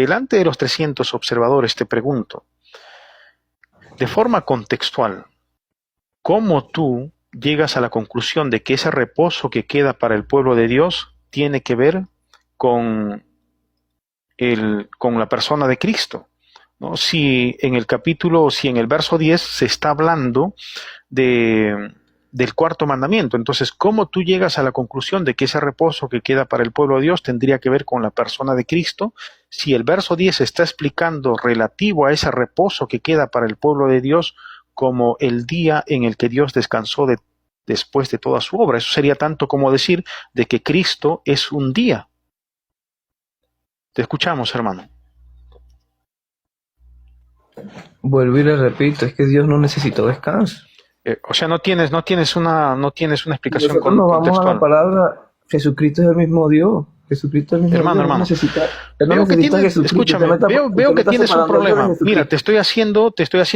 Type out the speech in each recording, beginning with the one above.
delante de los 300 observadores te pregunto, de forma contextual, ¿cómo tú llegas a la conclusión de que ese reposo que queda para el pueblo de Dios tiene que ver con la persona de Cristo? ¿No? Si en el verso 10 se está hablando del cuarto mandamiento, entonces, ¿cómo tú llegas a la conclusión de que ese reposo que queda para el pueblo de Dios tendría que ver con la persona de Cristo? Si el verso 10 está explicando relativo a ese reposo que queda para el pueblo de Dios como el día en el que Dios descansó después de toda su obra. Eso sería tanto como decir de que Cristo es un día. Te escuchamos, hermano. Vuelvo y le repito, es que Dios no necesitó descanso. O sea, no tienes una explicación Nosotros nos vamos contextual. a la palabra, Jesucristo es el mismo Dios. Jesucristo es el mismo Dios. Hermano. Escúchame, veo que tienes un problema. Mira, te estoy haciendo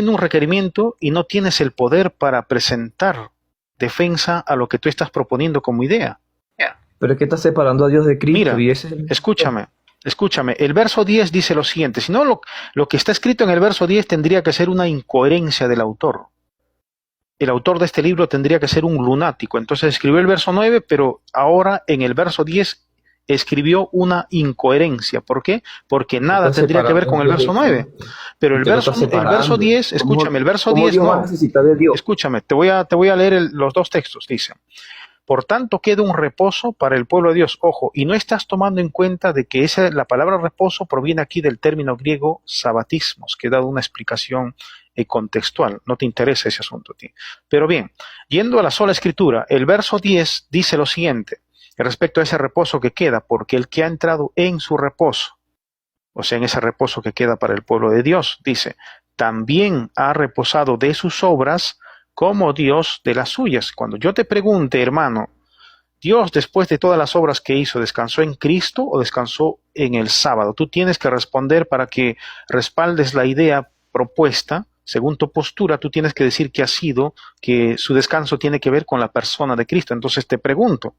un requerimiento y no tienes el poder para presentar defensa a lo que tú estás proponiendo como idea. Pero es que estás separando a Dios de Cristo. Mira, escúchame, el verso 10 dice lo siguiente, si no lo que está escrito en el verso 10 tendría que ser una incoherencia del autor. El autor de este libro tendría que ser un lunático, entonces escribió el verso 9, pero ahora en el verso 10 escribió una incoherencia. ¿Por qué? Porque nada tendría que ver con el verso 9. Pero el verso 10, escúchame, el verso 10 no. Escúchame, te voy a leer los dos textos, dice. Por tanto, queda un reposo para el pueblo de Dios. Ojo, y no estás tomando en cuenta de que la palabra reposo proviene aquí del término griego sabatismos, que he dado una explicación contextual. No te interesa ese asunto a ti. Pero bien, yendo a la sola escritura, el verso 10 dice lo siguiente, respecto a ese reposo que queda, porque el que ha entrado en su reposo, o sea, en ese reposo que queda para el pueblo de Dios, dice, también ha reposado de sus obras, como Dios de las suyas. Cuando yo te pregunte, hermano, ¿Dios después de todas las obras que hizo descansó en Cristo o descansó en el sábado? Tú tienes que responder para que respaldes la idea propuesta. Según tu postura, tú tienes que decir que su descanso tiene que ver con la persona de Cristo. Entonces te pregunto,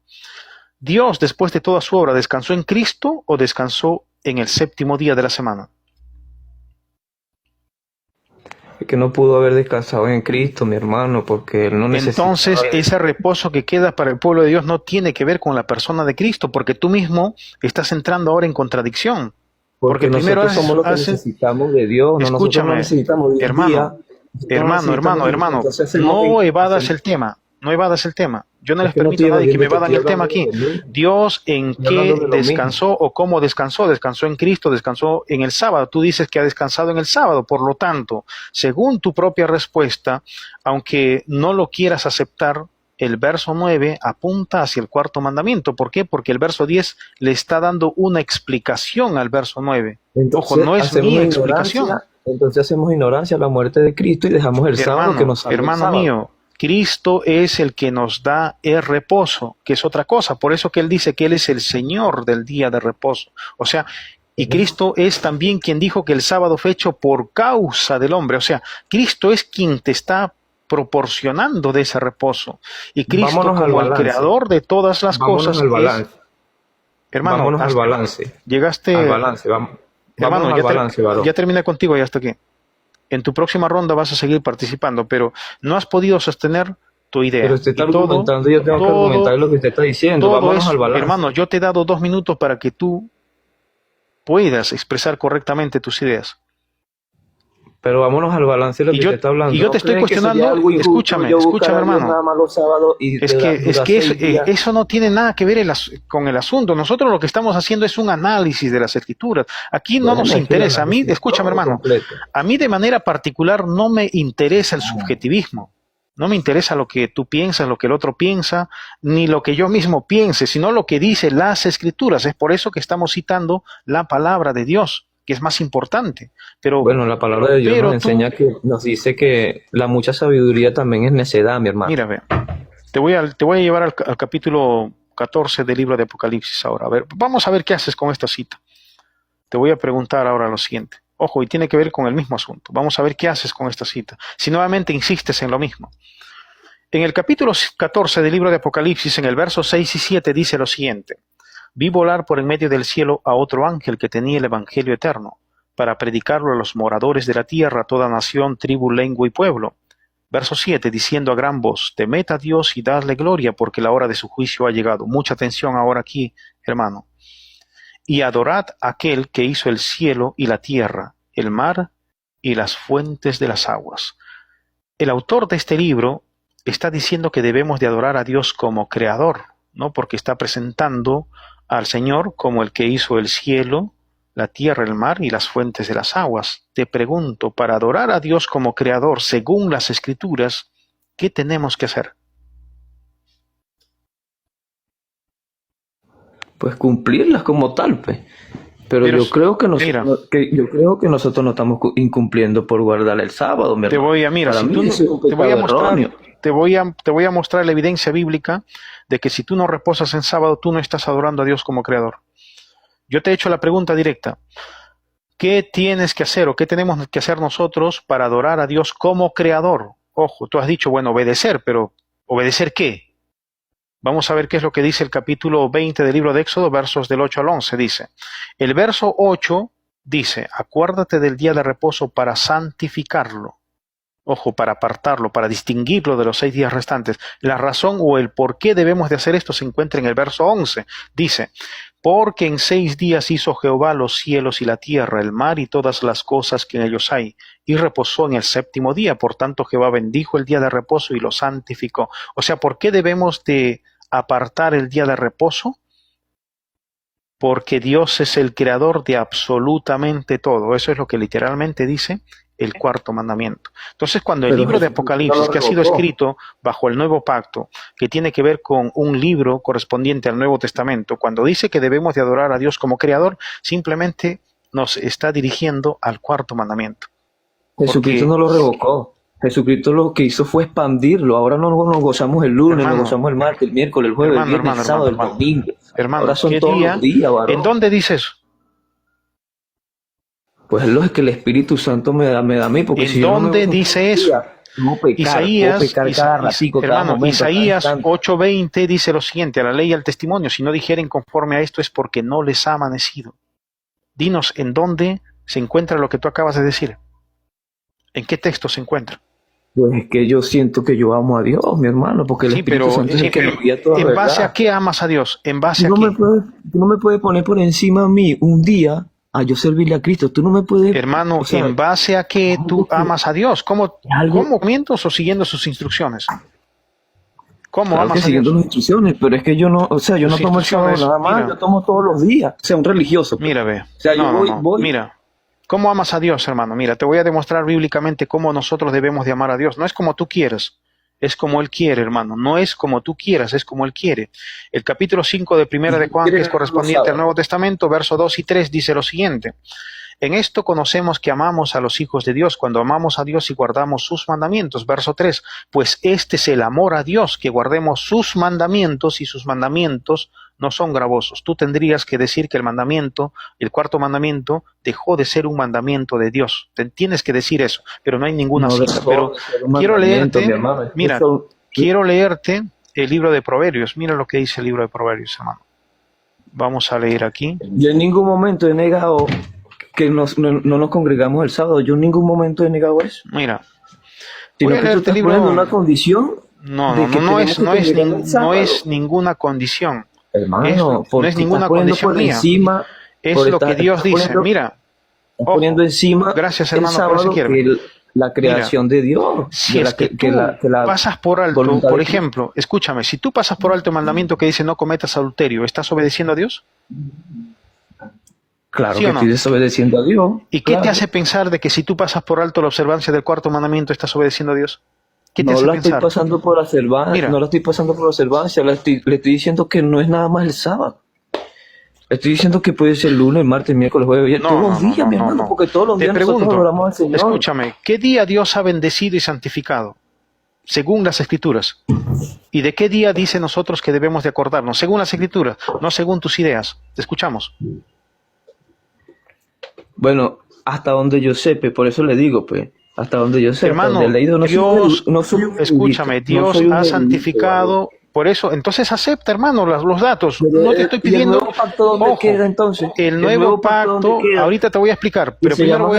¿Dios después de toda su obra descansó en Cristo o descansó en el séptimo día de la semana? Que no pudo haber descansado en Cristo, mi hermano, porque él no necesitaba. Entonces, ese reposo que queda para el pueblo de Dios no tiene que ver con la persona de Cristo, porque tú mismo estás entrando ahora en contradicción. Porque primero nosotros somos los que necesitamos de Dios. Escúchame, no necesitamos de hermano, no evadas el tema. No evadas el tema. Yo no les permito a nadie que me evadan el tema aquí. Dios en qué descansó o cómo descansó. Descansó en Cristo, descansó en el sábado. Tú dices que ha descansado en el sábado. Por lo tanto, según tu propia respuesta, aunque no lo quieras aceptar, el verso 9 apunta hacia el cuarto mandamiento. ¿Por qué? Porque el verso 10 le está dando una explicación al verso 9. Entonces, ojo, no es mi explicación. Entonces hacemos ignorancia a la muerte de Cristo y dejamos el sábado que nos salva. Hermano mío, Cristo es el que nos da el reposo, que es otra cosa. Por eso que Él dice que Él es el Señor del día de reposo. O sea, y Cristo es también quien dijo que el sábado fue hecho por causa del hombre. O sea, Cristo es quien te está proporcionando de ese reposo. Y Cristo, como el creador de todas las cosas, es... Hermano, vámonos al balance. Llegaste... Al balance, vamos. Hermano, ya terminé contigo y hasta aquí. En tu próxima ronda vas a seguir participando, pero no has podido sostener tu idea. Pero usted está argumentando, yo tengo que argumentar lo que usted está diciendo. Vámonos al balance. Hermano, yo te he dado 2 minutos para que tú puedas expresar correctamente tus ideas. Pero vámonos al balance de lo que usted está hablando. Y yo te estoy cuestionando, escúchame, hermano. Eso no tiene nada que ver con el asunto. Nosotros lo que estamos haciendo es un análisis de las escrituras. Aquí no nos interesa. A mí, escúchame, hermano, a mí de manera particular no me interesa el subjetivismo. No me interesa lo que tú piensas, lo que el otro piensa, ni lo que yo mismo piense, sino lo que dicen las escrituras. Es por eso que estamos citando la palabra de Dios, que es más importante. Pero bueno, la palabra de Dios nos dice que la mucha sabiduría también es necedad, mi hermano. Mira, ve, te voy a llevar al capítulo 14 del libro de Apocalipsis ahora. A ver, vamos a ver qué haces con esta cita. Te voy a preguntar ahora lo siguiente. Ojo, y tiene que ver con el mismo asunto. Vamos a ver qué haces con esta cita. Si nuevamente insistes en lo mismo. En el capítulo 14 del libro de Apocalipsis, en el verso 6 y 7, dice lo siguiente. Vi volar por en medio del cielo a otro ángel que tenía el evangelio eterno, para predicarlo a los moradores de la tierra, a toda nación, tribu, lengua y pueblo. Verso 7, diciendo a gran voz, temed a Dios y dadle gloria, porque la hora de su juicio ha llegado. Mucha atención ahora aquí, hermano. Y adorad a aquel que hizo el cielo y la tierra, el mar y las fuentes de las aguas. El autor de este libro está diciendo que debemos de adorar a Dios como creador, ¿no? Porque está presentando al Señor como el que hizo el cielo, la tierra, el mar y las fuentes de las aguas. Te pregunto, para adorar a Dios como creador, según las Escrituras, ¿qué tenemos que hacer? Pues cumplirlas como tal, pues. Pero yo creo que nosotros no estamos incumpliendo por guardar el sábado, mi hermano. Te voy a mostrar la evidencia bíblica de que si tú no reposas en sábado, tú no estás adorando a Dios como creador. Yo te he hecho la pregunta directa. ¿Qué tienes que hacer o qué tenemos que hacer nosotros para adorar a Dios como creador? Ojo, tú has dicho, bueno, obedecer, pero ¿obedecer qué? Vamos a ver qué es lo que dice el capítulo 20 del libro de Éxodo, versos del 8 al 11. Dice, el verso 8 dice, acuérdate del día de reposo para santificarlo. Ojo, para apartarlo, para distinguirlo de los 6 días restantes. La razón o el por qué debemos de hacer esto se encuentra en el verso 11. Dice, porque en 6 días hizo Jehová los cielos y la tierra, el mar y todas las cosas que en ellos hay, y reposó en el 7º día. Por tanto, Jehová bendijo el día de reposo y lo santificó. O sea, ¿por qué debemos de apartar el día de reposo? Porque Dios es el creador de absolutamente todo. Eso es lo que literalmente dice el 4º mandamiento. Entonces, cuando el libro de Apocalipsis, que ha sido escrito bajo el nuevo pacto, que tiene que ver con un libro correspondiente al Nuevo Testamento, cuando dice que debemos de adorar a Dios como creador, simplemente nos está dirigiendo al 4º mandamiento. Jesucristo no lo revocó. Jesucristo lo que hizo fue expandirlo. Ahora no nos gozamos el lunes, nos gozamos el martes, el miércoles, el jueves, el viernes, el sábado, el domingo. Hermano, ahora son todos los días, varón. ¿En dónde dice eso? Pues es lo que el Espíritu Santo me da a mí. Porque ¿En dónde dice eso? Isaías 8:20 dice lo siguiente, a la ley y al testimonio, si no dijeren conforme a esto es porque no les ha amanecido. Dinos en dónde se encuentra lo que tú acabas de decir. ¿En qué texto se encuentra? Pues es que yo siento que yo amo a Dios, mi hermano, porque el Espíritu Santo es el que nos guía toda la verdad. ¿En base a qué amas a Dios? ¿En base a qué? Tú no me puedes poner por encima a mí un día a yo servirle a Cristo. Tú no me puedes... Hermano, ¿en base a qué tú amas a Dios? ¿Cómo mientos o siguiendo sus instrucciones? ¿Cómo amas a Dios? Siguiendo las instrucciones, pero es que yo no, yo no tomo el sábado nada más, yo tomo todos los días. O sea, un religioso. Mira, ve. Mira. ¿Cómo amas a Dios, hermano? Mira, te voy a demostrar bíblicamente cómo nosotros debemos de amar a Dios. No es como tú quieres, es como Él quiere, hermano. No es como tú quieras, es como Él quiere. El capítulo 5 de Primera de Juan, que es correspondiente al Nuevo Testamento, verso 2 y 3, dice lo siguiente. En esto conocemos que amamos a los hijos de Dios, cuando amamos a Dios y guardamos sus mandamientos. Verso 3, pues este es el amor a Dios, que guardemos sus mandamientos, y sus mandamientos no son gravosos. Tú tendrías que decir que el 4º mandamiento, dejó de ser un mandamiento de Dios. Tienes que decir eso, pero no hay ninguna cita. Pero quiero leerte, quiero leerte el libro de Proverbios. Mira lo que dice el libro de Proverbios, hermano. Vamos a leer aquí. Yo en ningún momento he negado que no nos congregamos el sábado. Yo en ningún momento he negado eso. Mira, sino que tú estás poniendo una condición. No es ninguna condición. Hermano, no es ninguna condición mía. Es lo que Dios dice. Mira, poniendo encima. Gracias, hermano, por ese la creación de Dios. Si es que tú pasas por alto, por ejemplo, escúchame, si tú pasas por alto el mandamiento que dice no cometas adulterio, ¿estás obedeciendo a Dios? Claro que estoy desobedeciendo a Dios. ¿Y qué te hace pensar de que si tú pasas por alto la observancia del 4º mandamiento, estás obedeciendo a Dios? ¿Qué te hace pensar? Estoy pasando por observancia, no la estoy pasando por observancia, le estoy diciendo que no es nada más el sábado. Le estoy diciendo que puede ser lunes, martes, miércoles, jueves, todos los días, mi hermano, porque todos los días nosotros adoramos al Señor. Escúchame, ¿qué día Dios ha bendecido y santificado? Según las Escrituras. ¿Y de qué día dice nosotros que debemos de acordarnos? Según las Escrituras, no según tus ideas. Te escuchamos. Bueno, hasta donde yo sé, por eso le digo, hasta donde yo sé, hermano, Dios, escúchame, Dios ha santificado Por eso, entonces acepta, hermano, los datos. Pero, no te estoy pidiendo. ¿y el nuevo pacto dónde ojo, queda entonces? El nuevo pacto, ahorita te voy a explicar, pero primero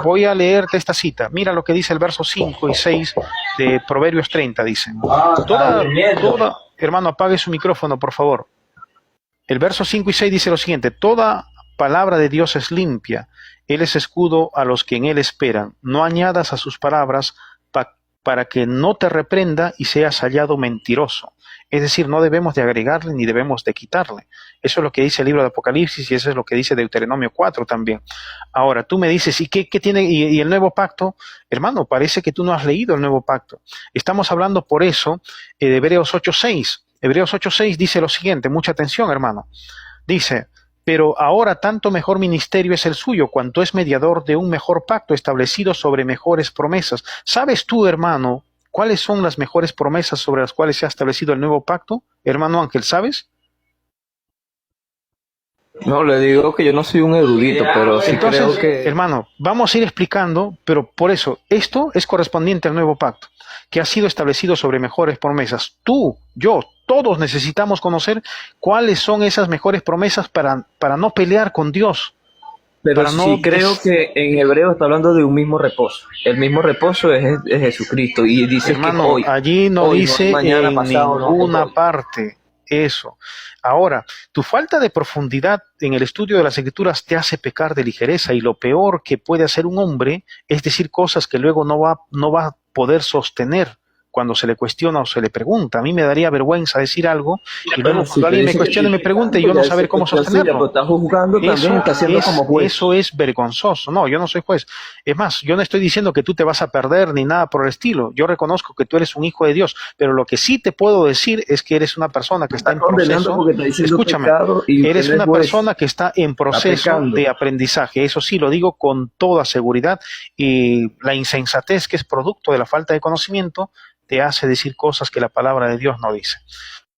voy a leerte esta cita. Mira lo que dice el verso 5 y 6 de Proverbios 30, dice. Hermano, apague su micrófono, por favor. El verso 5 y 6 dice lo siguiente: toda palabra de Dios es limpia, Él es escudo a los que en Él esperan. No añadas a sus palabras para que no te reprenda y seas hallado mentiroso. Es decir, no debemos de agregarle ni debemos de quitarle. Eso es lo que dice el libro de Apocalipsis y eso es lo que dice Deuteronomio 4 también. Ahora, tú me dices, ¿y qué tiene y el nuevo pacto? Hermano, parece que tú no has leído el nuevo pacto. Estamos hablando por eso de Hebreos 8:6. Hebreos 8:6 dice lo siguiente, mucha atención, hermano. Dice: pero ahora tanto mejor ministerio es el suyo, cuanto es mediador de un mejor pacto establecido sobre mejores promesas. ¿Sabes tú, hermano, cuáles son las mejores promesas sobre las cuales se ha establecido el nuevo pacto? Hermano Ángel, ¿sabes? No, le digo que yo no soy un erudito, pero sí entonces, creo que... Hermano, vamos a ir explicando, pero por eso, esto es correspondiente al nuevo pacto, que ha sido establecido sobre mejores promesas. Tú, yo, todos necesitamos conocer cuáles son esas mejores promesas para no pelear con Dios. Pero sí creo que en hebreo está hablando de un mismo reposo. El mismo reposo es Jesucristo. Y dice, hermano, que hoy, allí no hoy, dice mañana, en pasado, ninguna parte eso. Ahora, tu falta de profundidad en el estudio de las Escrituras te hace pecar de ligereza, y lo peor que puede hacer un hombre es decir cosas que luego no va a poder sostener cuando se le cuestiona o se le pregunta. A mí me daría vergüenza decir algo y luego cuando alguien me cuestione y me pregunte y yo no saber cómo sostenerlo. Eso es vergonzoso. No, yo no soy juez. Es más, yo no estoy diciendo que tú te vas a perder ni nada por el estilo. Yo reconozco que tú eres un hijo de Dios, pero lo que sí te puedo decir es que eres una persona que está en proceso. Escúchame, eres una persona que está en proceso de aprendizaje. Eso sí lo digo con toda seguridad, y la insensatez que es producto de la falta de conocimiento te hace decir cosas que la palabra de Dios no dice.